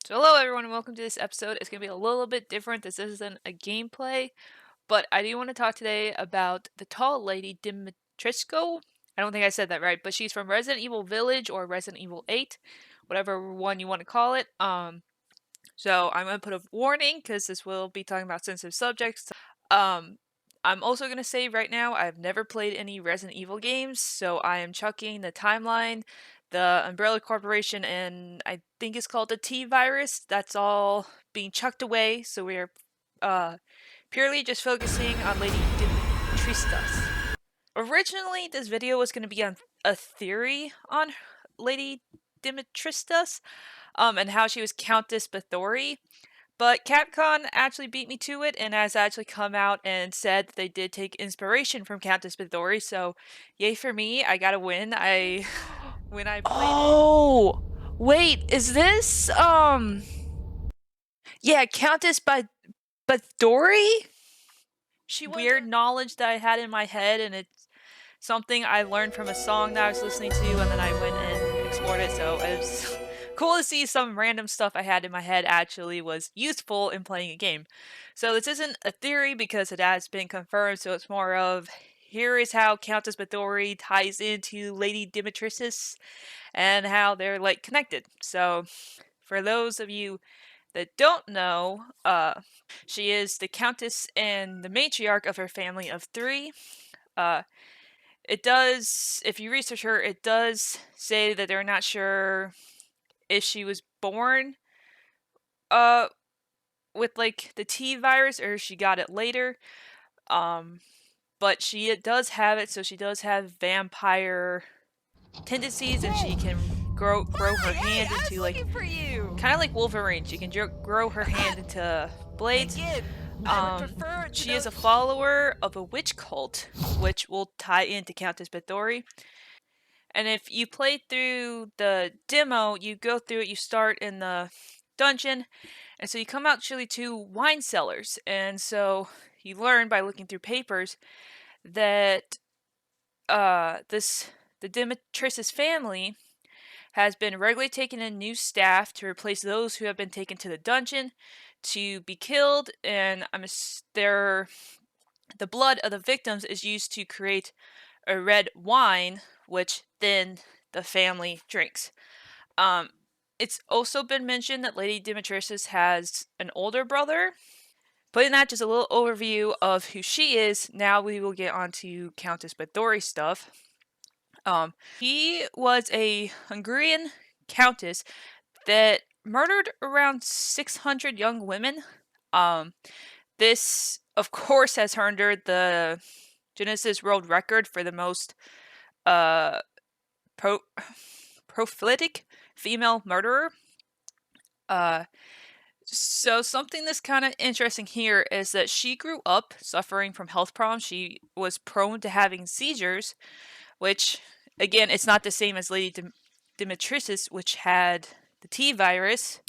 So hello everyone and welcome to this episode. It's going to be a little bit different. This isn't a gameplay, but I do want to talk today about the tall lady Dimitrescu. I don't think I said that right, but she's from Resident Evil Village or Resident Evil 8, whatever one you want to call it. So I'm going to put a warning because this will be talking about sensitive subjects. Um, I'm also going to say right now I've never played any Resident Evil games, so I am chucking the timeline, the Umbrella Corporation, and I think it's called the T virus. That's all being chucked away, so we are purely just focusing on Lady Dimitrescu. Originally, this video was going to be on a theory on Lady Dimitrescu, and how she was Countess Bathory. But Capcom actually beat me to it and has actually come out and said that they did take inspiration from Countess Bathory, so yay for me, I got a win. When I played Oh! Wait, is this, yeah, Countess Bathory? Weird knowledge that I had in my head, and it's something I learned from a song that I was listening to, and then I went and explored it, so it was cool to see some random stuff I had in my head actually was useful in playing a game. So this isn't a theory because it has been confirmed, so it's more of, here is how Countess Bathory ties into Lady Dimitrescu and how they're, like, connected. So, for those of you that don't know, she is the Countess and the matriarch of her family of 3. It does, if you research her, it does say that they're not sure if she was born with like the T virus or if she got it later. But she does have it, so she does have vampire tendencies, and she can grow her hand into like kind of like Wolverine. She can grow her hand into blades. She is a follower of a witch cult, which will tie into Countess Bathory. And if you play through the demo, you go through it, you start in the dungeon, and so you come out actually to wine cellars. And so you learn by looking through papers that the Dimitrescu family has been regularly taking in new staff to replace those who have been taken to the dungeon to be killed, and the blood of the victims is used to create a red wine, which then the family drinks. It's also been mentioned that Lady Dimitrescu has an older brother. Putting that just a little overview of who she is, now we will get on to Countess Bathory stuff. He was a Hungarian countess that murdered around 600 young women. This, of course, has earned her the Guinness World Record for the most prolific female murderer. So something that's kind of interesting here is that she grew up suffering from health problems. She was prone to having seizures, which, again, it's not the same as Lady Dimitrescu, which had the T virus.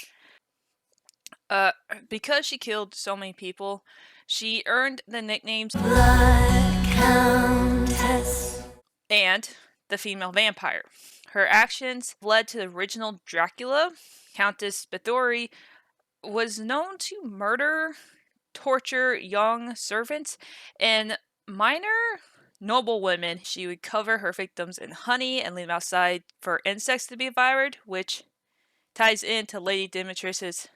Because she killed so many people, she earned the nicknames Blood Countess and the Female Vampire. Her actions led to the original Dracula. Countess Bathory was known to murder, torture young servants, and minor noblewomen. She would cover her victims in honey and leave them outside for insects to be devoured, which ties into Lady Dimitrescu's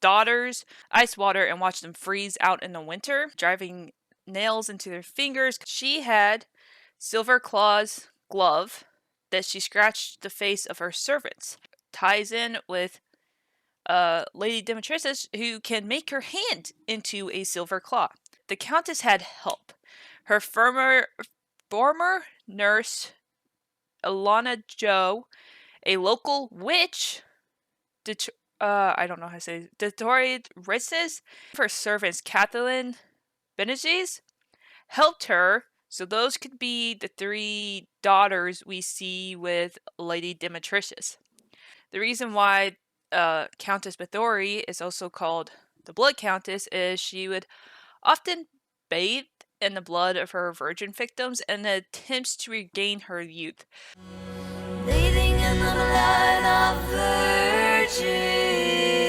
daughters, ice water, and watch them freeze out in the winter, driving nails into their fingers. She had Silver Claw's glove that she scratched the face of her servants. Ties in with Lady Dimitrescu, who can make her hand into a silver claw. The Countess had help. Her former nurse, Ilana Joe, a local witch, I don't know how to say it, Dimitrescu, her servants, Kathleen Beneges, helped her. So those could be the 3 daughters we see with Lady Dimitrescu. The reason why Countess Bathory is also called the Blood Countess is she would often bathe in the blood of her virgin victims and attempts to regain her youth. Bathing in the blood of virgins.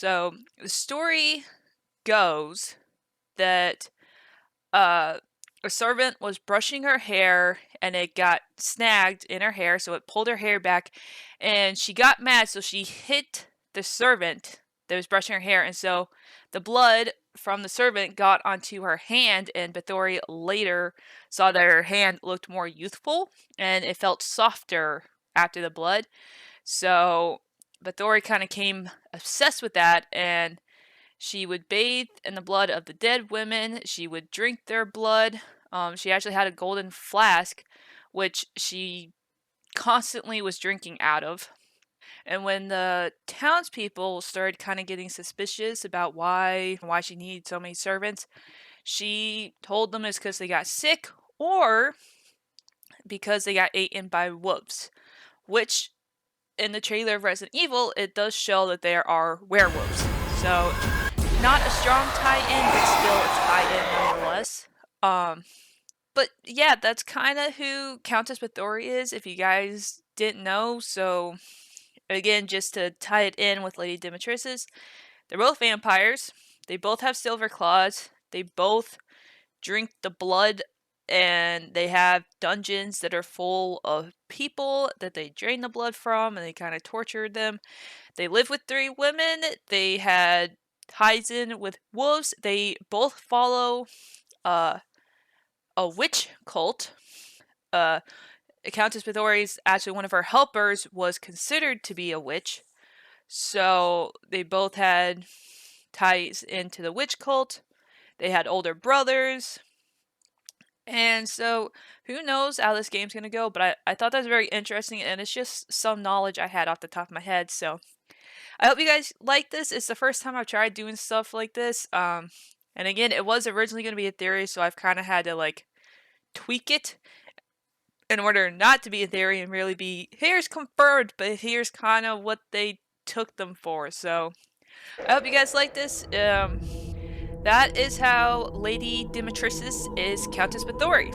So the story goes that a servant was brushing her hair and it got snagged in her hair, so it pulled her hair back, and she got mad, so she hit the servant that was brushing her hair, and so the blood from the servant got onto her hand, and Bathory later saw that her hand looked more youthful and it felt softer after the blood. So Bathory kind of came obsessed with that, and she would bathe in the blood of the dead women. She would drink their blood. She actually had a golden flask, which she constantly was drinking out of. And when the townspeople started kind of getting suspicious about why she needed so many servants, she told them it's because they got sick or because they got eaten by wolves, which in the trailer of Resident Evil, it does show that there are werewolves. So, not a strong tie-in, but still a tie-in nonetheless. But yeah, that's kind of who Countess Bathory is, if you guys didn't know. So, again, just to tie it in with Lady Dimitrescu, they're both vampires. They both have silver claws. They both drink the blood, and they have dungeons that are full of people that they drain the blood from, and they kind of torture them. They live with 3 women. They had ties in with wolves. They both follow a witch cult. Countess Bathory's actually one of her helpers was considered to be a witch. So they both had ties into the witch cult. They had older brothers. And so, who knows how this game's gonna go, but I thought that was very interesting, and it's just some knowledge I had off the top of my head, so I hope you guys like this. It's the first time I've tried doing stuff like this, and again, it was originally gonna be a theory, so I've kind of had to, like, tweak it in order not to be a theory and really be, here's confirmed, but here's kind of what they took them for, so I hope you guys like this. That is how Lady Dimitrescu is Countess Bathory.